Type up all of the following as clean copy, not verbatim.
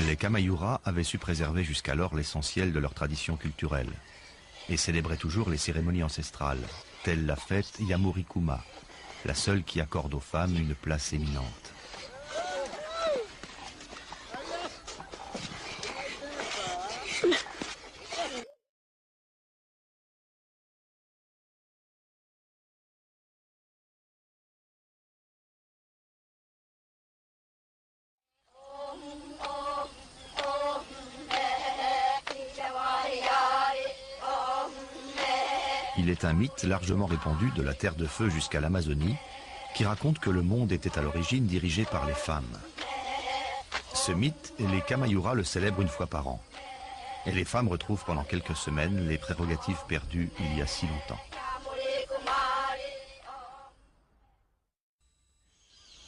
Les Kamayura avaient su préserver jusqu'alors l'essentiel de leur tradition culturelle et célébraient toujours les cérémonies ancestrales, telle la fête Yamurikuma, la seule qui accorde aux femmes une place éminente. Il est un mythe largement répandu de la Terre de Feu jusqu'à l'Amazonie qui raconte que le monde était à l'origine dirigé par les femmes. Ce mythe, les Kamayura le célèbrent une fois par an. Et les femmes retrouvent pendant quelques semaines les prérogatives perdues il y a si longtemps.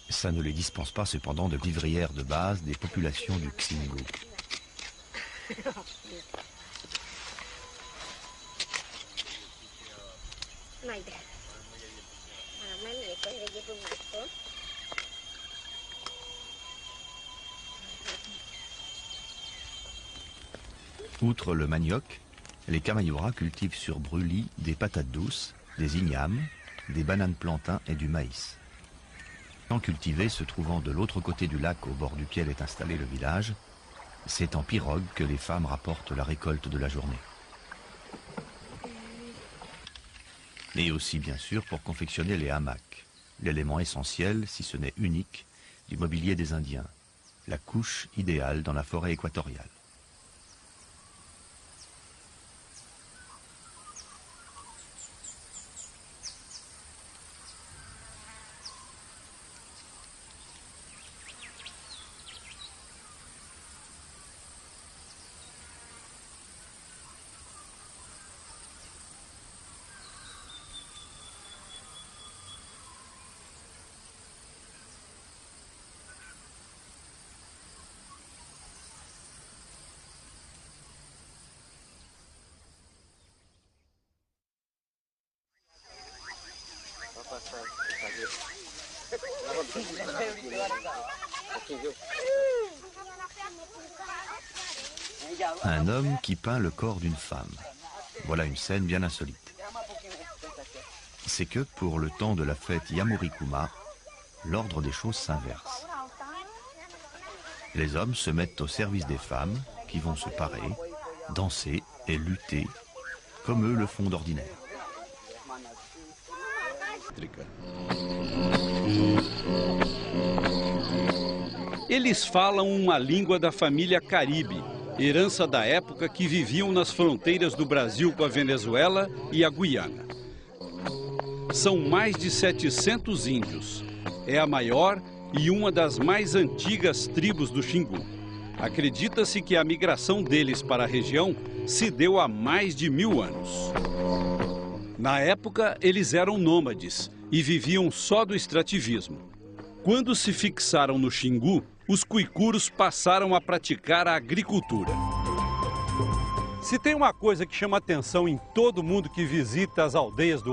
Ça ne les dispense pas cependant de vivrières de base des populations du Xingu. Outre le manioc, les Kamayura cultivent sur brûlis des patates douces, des ignames, des bananes plantains et du maïs. Tant cultivés se trouvant de l'autre côté du lac au bord duquel est installé le village, c'est en pirogue que les femmes rapportent la récolte de la journée. Et aussi bien sûr pour confectionner les hamacs, l'élément essentiel, si ce n'est unique, du mobilier des Indiens, la couche idéale dans la forêt équatoriale. Un homme qui peint le corps d'une femme. Voilà une scène bien insolite. C'est que pour le temps de la fête Yamurikuma, l'ordre des choses s'inverse. Les hommes se mettent au service des femmes qui vont se parer, danser et lutter comme eux le font d'ordinaire. Eles falam uma língua da família Caribe, herança da época que viviam nas fronteiras do Brasil com a Venezuela e a Guiana. São mais de 700 índios. É a maior e uma das mais antigas tribos do Xingu. Acredita-se que a migração deles para a região se deu há mais de 1000 anos. Na época, eles eram nômades e viviam só do extrativismo. Quando se fixaram no Xingu, os cuicuros passaram a praticar a agricultura. Se tem uma coisa que chama atenção em todo mundo que visita as aldeias do